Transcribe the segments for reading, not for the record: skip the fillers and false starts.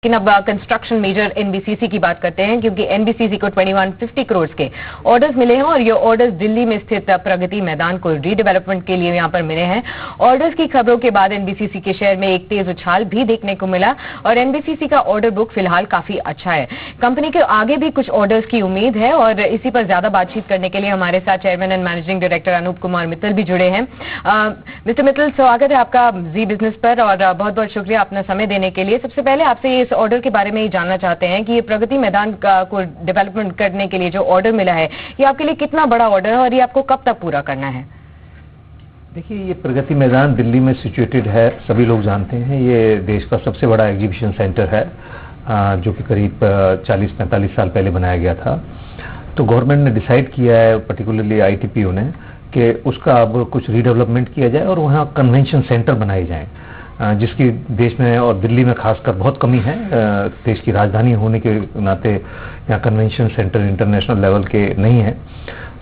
लेकिन अब construction major NBCC की बात करते हैं, क्योंकि एनबीसीसी को 2150 करोड़ के ऑर्डर्स मिले हैं और ये ऑर्डर्स दिल्ली में स्थित प्रगति मैदान को रीडेवलपमेंट के लिए यहां पर मिले हैं। ऑर्डर्स की खबरों के बाद एनबीसीसी के शेयर में एक तेज उछाल भी देखने को मिला और एनबीसीसी का ऑर्डर बुक फिलहाल काफी अच्छा है। कंपनी के आगे भी कुछ ऑर्डर्स की उम्मीद है और इसी पर ज्यादा बातचीत करने के लिए हमारे साथ chairman and managing director Anoop Kumar Mittal भी जुड़े हैं। मिस्टर मित्तल, स्वागत है आपका जी बिजनेस पर और बहुत बहुत शुक्रिया अपना समय देने के लिए। सबसे पहले आपसे इस ऑर्डर के बारे में ही जानना चाहते हैं कि ये प्रगति मैदान को डेवलपमेंट करने के लिए जो ऑर्डर मिला है, ये आपके लिए कितना बड़ा ऑर्डर है और ये आपको कब तक पूरा करना है? देखिए, ये प्रगति मैदान दिल्ली में सिचुएटेड है, सभी लोग जानते हैं। ये देश का सबसे बड़ा एग्जीबिशन सेंटर है, जो कि करीब 40-45 साल पहले बनाया गया था। तो गवर्नमेंट ने डिसाइड किया है, पर्टिकुलरली आईटीपीओ ने, कि उसका अब कुछ रीडेवलपमेंट किया जाए और वहाँ कन्वेंशन सेंटर बनाए जाएं, जिसकी देश में और दिल्ली में खासकर बहुत कमी है। देश की राजधानी होने के नाते यहाँ कन्वेंशन सेंटर इंटरनेशनल लेवल के नहीं है।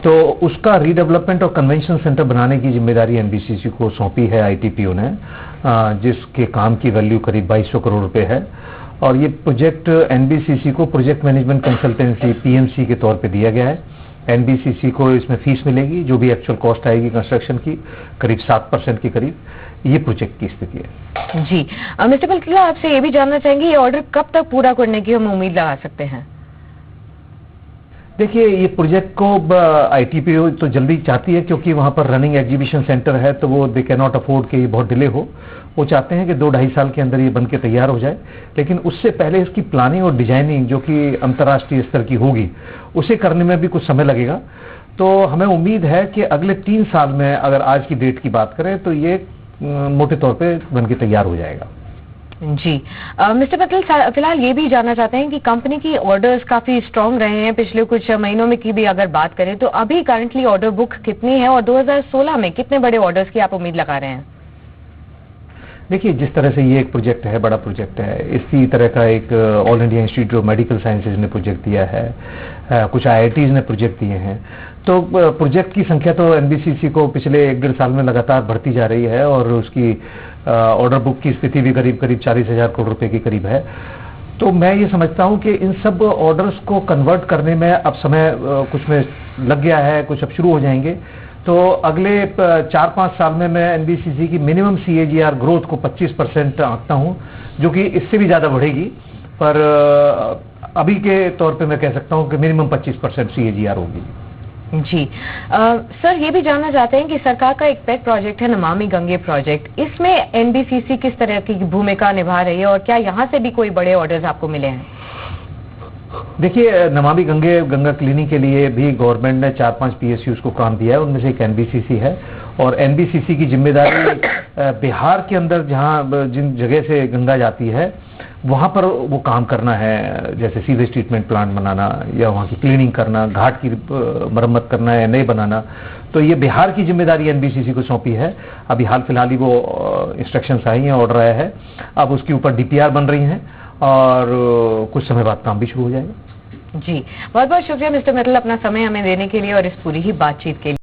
तो उसका रीडेवलपमेंट और कन्वेंशन सेंटर बनाने की जिम्मेदारी एनबीसीसी को सौंपी है आईटीपीओ ने, जिसके काम की वैल्यू करीब 2200 करोड़ रुपए है। और ये प्रोजेक्ट एनबीसीसी को प्रोजेक्ट मैनेजमेंट कंसल्टेंसी पीएमसी के तौर पे दिया गया है। एनबीसीसी को इसमें फीस मिलेगी, जो भी एक्चुअल कॉस्ट आएगी कंस्ट्रक्शन की, करीब 7% के करीब। ये प्रोजेक्ट की स्थिति है। जी मिस्टर मित्तल, आपसे ये भी जानना चाहेंगे, ये ऑर्डर कब तक पूरा करने की हम उम्मीद लगा सकते हैं? देखिए, ये प्रोजेक्ट को आईटीपीओ तो जल्दी चाहती है, क्योंकि वहां पर रनिंग एग्जीबिशन सेंटर है, तो वो दे कैन नॉट अफोर्ड कि ये बहुत डिले हो। वो चाहते हैं कि 2-2.5 साल के अंदर ये बन के तैयार हो जाए, लेकिन उससे पहले इसकी प्लानिंग और डिजाइनिंग, जो कि अंतर्राष्ट्रीय स्तर की होगी, उसे करने में भी कुछ समय लगेगा। तो हमें उम्मीद है कि अगले 3 साल में, अगर आज की डेट की बात करें, तो ये मोटे तौर पे बन के तैयार हो जाएगा। जी मिस्टर मित्तल, फिलहाल ये भी जानना चाहते हैं कि कंपनी की ऑर्डर्स काफी स्ट्रांग रहे हैं पिछले कुछ महीनों में की भी अगर बात करें, तो अभी करंटली ऑर्डर बुक कितनी है और 2016 में कितने बड़े ऑर्डर्स की आप उम्मीद लगा रहे हैं? देखिए, जिस तरह से ये एक प्रोजेक्ट है, बड़ा प्रोजेक्ट है, इसी तरह का एक all India institute of medical sciences ने प्रोजेक्ट दिया है, कुछ आईआईटीज ने प्रोजेक्ट दिए हैं। तो प्रोजेक्ट की संख्या तो एनबीसीसी को पिछले 1-1.5 साल में लगातार बढ़ती जा रही है और उसकी ऑर्डर बुक की स्थिति भी करीब 40,000 करोड़ रुपए के करीब है। तो मैं ये समझता हूँ कि इन सब ऑर्डर्स को कन्वर्ट करने में अब समय कुछ में लग गया है, कुछ अब शुरू हो जाएंगे। तो अगले 4-5 साल में मैं एनबीसीसी की मिनिमम सीएजीआर ग्रोथ को 25% आंकता हूं, जो कि इससे भी ज्यादा बढ़ेगी, पर अभी के तौर पे मैं कह सकता हूं कि मिनिमम 25% सीएजीआर होगी। जी सर, ये भी जानना चाहते हैं कि सरकार का एक पेट प्रोजेक्ट है नमामि गंगे प्रोजेक्ट, इसमें एनबीसीसी किस तरह की भूमिका निभा रही है और क्या यहाँ से भी कोई बड़े ऑर्डर्स आपको मिले हैं? देखिए, नमामि गंगा क्लीनिंग के लिए भी गवर्नमेंट ने 4-5 पीएसयूज को काम दिया है, उनमें से एक एनबीसीसी है। और एनबीसीसी की जिम्मेदारी बिहार के अंदर जहां जिन जगह से गंगा जाती है वहां पर वो काम करना है, जैसे सीवेज ट्रीटमेंट प्लांट बनाना या वहां की क्लीनिंग करना, घाट की मरम्मत करना या नए बनाना। तो ये बिहार की जिम्मेदारी एनबीसीसी को सौंपी है। अभी हाल फिलहाल ही वो इंस्ट्रक्शंस आई हैं, ऑर्डर आया है, अब उसके ऊपर डीपीआर बन रही हैं और कुछ समय बाद काम भी शुरू हो जाएगा। जी बहुत बहुत शुक्रिया मिस्टर मित्तल, अपना समय हमें देने के लिए और इस पूरी ही बातचीत के लिए।